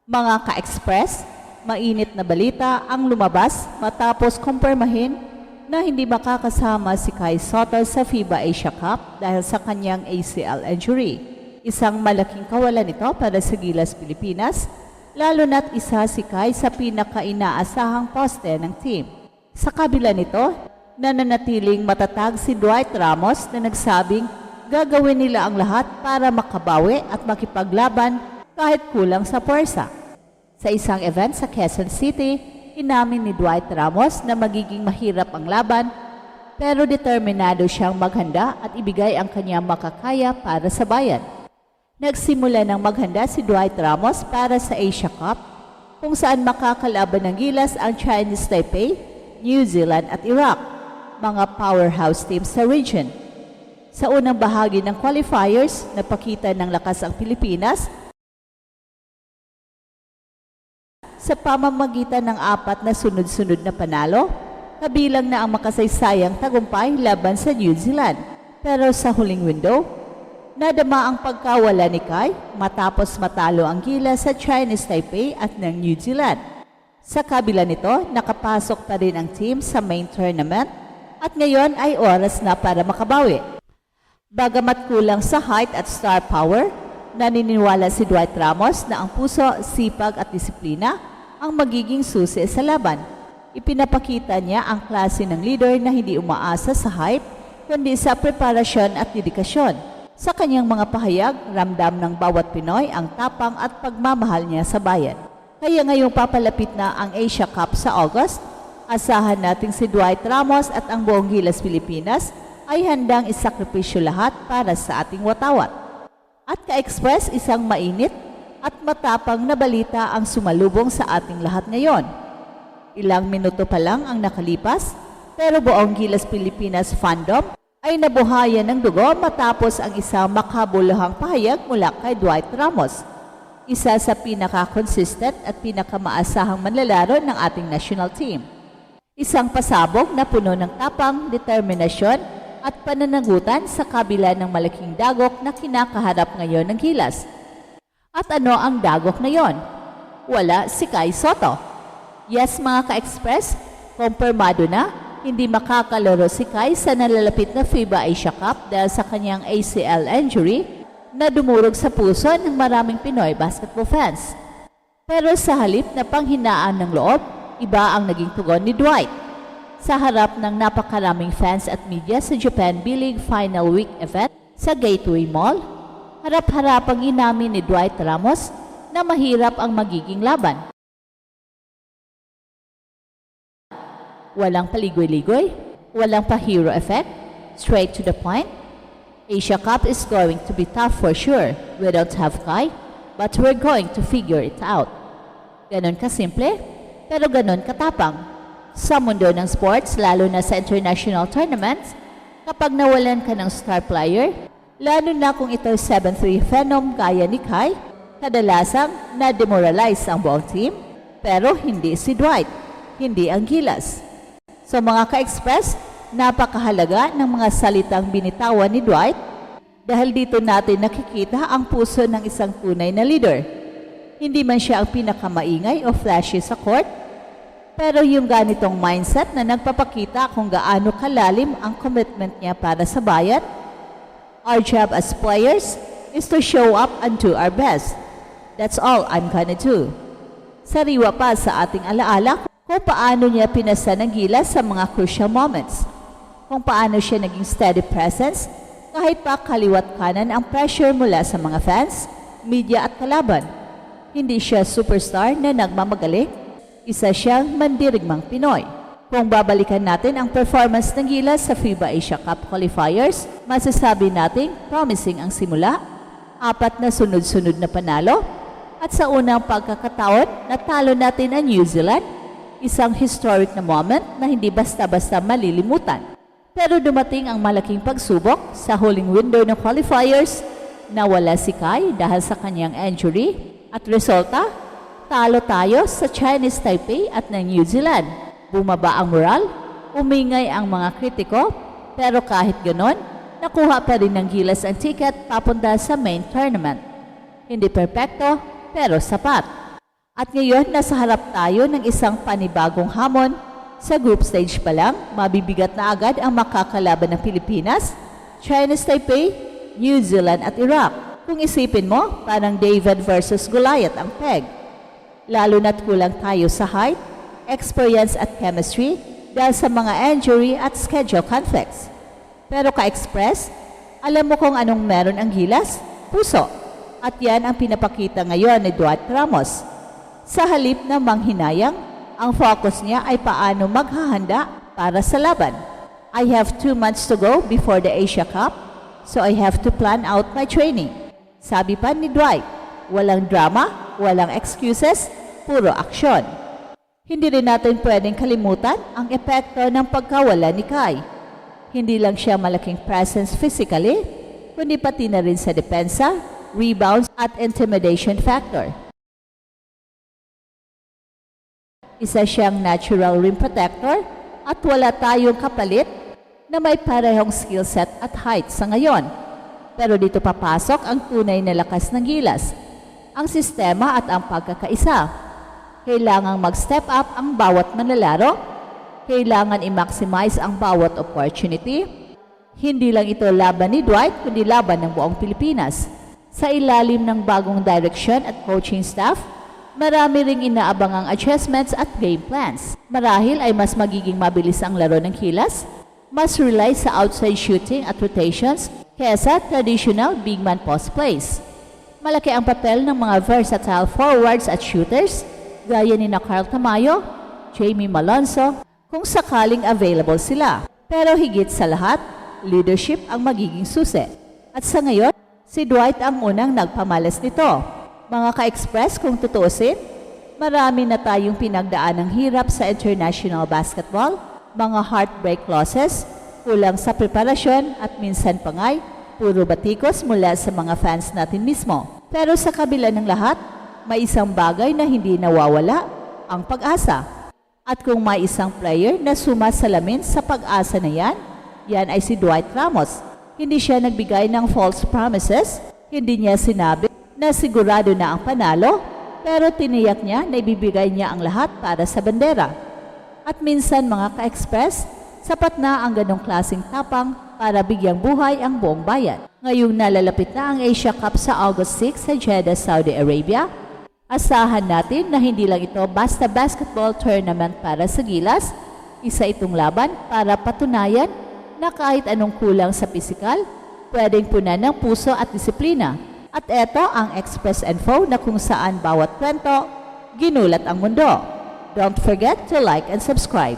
Mga ka-express, mainit na balita ang lumabas matapos kumpirmahin na hindi makakasama si Kai Sotto sa FIBA Asia Cup dahil sa kanyang ACL injury. Isang malaking kawalan ito para sa Gilas Pilipinas, lalo na't isa si Kai sa pinaka-inaasahang poste ng team. Sa kabila nito, nananatiling matatag si Dwight Ramos na nagsabing gagawin nila ang lahat para makabawi at makipaglaban kahit kulang sa puwersa. Sa isang event sa Quezon City, inamin ni Dwight Ramos na magiging mahirap ang laban pero determinado siyang maghanda at ibigay ang kanyang makakaya para sa bayan. Nagsimula ng maghanda si Dwight Ramos para sa Asia Cup kung saan makakalaban ng Gilas ang Chinese Taipei, New Zealand at Iraq, mga powerhouse teams sa region. Sa unang bahagi ng qualifiers, napakita ng lakas ang Pilipinas sa pamamagitan ng 4 na sunod-sunod na panalo, kabilang na ang makasaysayang tagumpay laban sa New Zealand. Pero sa huling window, nadama ang pagkawala ni Kai matapos matalo ang Gilas sa Chinese Taipei at ng New Zealand. Sa kabila nito, nakapasok pa rin ang team sa main tournament at ngayon ay oras na para makabawi. Bagamat kulang sa height at star power, naniniwala si Dwight Ramos na ang puso, sipag at disiplina ang magiging susi sa laban. Ipinapakita niya ang klase ng leader na hindi umaasa sa hype, kundi sa preparasyon at dedikasyon. Sa kanyang mga pahayag, ramdam ng bawat Pinoy ang tapang at pagmamahal niya sa bayan. Kaya ngayong papalapit na ang Asia Cup sa August, asahan nating si Dwight Ramos at ang buong Gilas Pilipinas ay handang isakripisyo lahat para sa ating watawat. At ka-express, isang mainit at matapang na balita ang sumalubong sa ating lahat ngayon. Ilang minuto pa lang ang nakalipas, pero buong Gilas Pilipinas fandom ay nabuhayan ng dugo matapos ang isang makabuluhang pahayag mula kay Dwight Ramos, isa sa pinaka-consistent at pinakamaasahang manlalaro ng ating national team. Isang pasabog na puno ng tapang, determinasyon at pananagutan sa kabila ng malaking dagok na kinakaharap ngayon ng Gilas. At ano ang dagok na yon? Wala si Kai Sotto. Yes mga ka-express, kumpirmado na hindi makakalaro si Kai sa nalalapit na FIBA Asia Cup dahil sa kanyang ACL injury na dumurog sa puso ng maraming Pinoy basketball fans. Pero sa halip na panghinaan ng loob, iba ang naging tugon ni Dwight. Sa harap ng napakaraming fans at media sa Japan B-League Final Week event sa Gateway Mall, harap-harapang inamin ni Dwight Ramos na mahirap ang magiging laban. Walang paligoy-ligoy, walang pa-hero effect, straight to the point. Asia Cup is going to be tough for sure. We don't have Kai, but we're going to figure it out. Ganon kasimple, pero ganon katapang. Sa mundo ng sports, lalo na sa international tournaments, kapag nawalan ka ng star player, lalo na kung ito'y 7-3 phenom gaya ni Kai, kadalasang na-demoralize ang buong team, pero hindi si Dwight, hindi ang Gilas. So mga ka-express, napakahalaga ng mga salitang binitawan ni Dwight dahil dito natin nakikita ang puso ng isang tunay na leader. Hindi man siya ang pinakamaingay o flashy sa court, pero yung ganitong mindset na nagpapakita kung gaano kalalim ang commitment niya para sa bayan. Our job as players is to show up and do our best. That's all I'm gonna do. Sariwa pa sa ating alaala kung paano niya pinasa ng Gilas sa mga crucial moments. Kung paano siya naging steady presence kahit pa kaliwat kanan ang pressure mula sa mga fans, media at kalaban. Hindi siya superstar na nagmamagaling. Isa siyang mandirigmang Pinoy. Kung babalikan natin ang performance ng Gilas sa FIBA Asia Cup qualifiers, masasabi nating promising ang simula, 4 na sunod-sunod na panalo, at sa unang pagkakataon, natalo natin ang New Zealand, isang historic na moment na hindi basta-basta malilimutan. Pero dumating ang malaking pagsubok sa huling window ng qualifiers, nawala si Kai dahil sa kanyang injury, at resulta, talo tayo sa Chinese Taipei at ng New Zealand. Bumaba ang moral, umingay ang mga kritiko, pero kahit ganon, nakuha pa rin ng Gilas ang ticket papunta sa main tournament. Hindi perpekto, pero sapat. At ngayon, nasa harap tayo ng isang panibagong hamon. Sa group stage pa lang, mabibigat na agad ang makakalaban ng Pilipinas, China's Taipei, New Zealand at Iraq. Kung isipin mo, parang David versus Goliath ang peg. Lalo na't kulang tayo sa height, experience at chemistry dahil sa mga injury at schedule conflicts. Pero ka-express, alam mo kung anong meron ang Gilas? Puso. At yan ang pinapakita ngayon ni Dwight Ramos. Sa halip na manghinayang, ang focus niya ay paano maghahanda para sa laban. I have 2 months to go before the Asia Cup, so I have to plan out my training. Sabi pa ni Dwight, walang drama, walang excuses, puro aksyon. Hindi rin natin pwedeng kalimutan ang epekto ng pagkawala ni Kai. Hindi lang siya malaking presence physically, kundi pati na rin sa depensa, rebounds at intimidation factor. Isa siyang natural rim protector at wala tayong kapalit na may parehong skill set at height sa ngayon. Pero dito papasok ang tunay na lakas ng Gilas, ang sistema at ang pagkakaisa. Kailangang mag-step up ang bawat manlalaro, kailangan i-maximize ang bawat opportunity. Hindi lang ito laban ni Dwight, kundi laban ng buong Pilipinas. Sa ilalim ng bagong direction at coaching staff, marami ring inaabangang adjustments at game plans. Marahil ay mas magiging mabilis ang laro ng Gilas, mas rely sa outside shooting at rotations kesa traditional big man post plays. Malaki ang papel ng mga versatile forwards at shooters gaya ni Carl Tamayo, Jamie Malonzo, kung sakaling available sila. Pero higit sa lahat, leadership ang magiging susi. At sa ngayon, si Dwight ang unang nagpamalas nito. Mga ka-express, kung tutuusin, marami na tayong pinagdaan ng hirap sa international basketball, mga heartbreak losses, kulang sa preparasyon at minsan pa nga'y puro batikos mula sa mga fans natin mismo. Pero sa kabila ng lahat, may isang bagay na hindi nawawala, ang pag-asa. At kung may isang player na sumasalamin sa pag-asa na yan ay si Dwight Ramos. Hindi siya nagbigay ng false promises, hindi niya sinabi na sigurado na ang panalo, pero tiniyak niya na ibibigay niya ang lahat para sa bandera. At minsan mga ka-express, sapat na ang ganong klaseng tapang para bigyang buhay ang buong bayan. Ngayong nalalapit na ang Asia Cup sa August 6 sa Jeddah, Saudi Arabia, asahan natin na hindi lang ito basta basketball tournament para sa Gilas, isa itong laban para patunayan na kahit anong kulang sa pisikal, pwedeng punan ng puso at disiplina. At eto ang Express Info na kung saan bawat kwento, ginulat ang mundo. Don't forget to like and subscribe.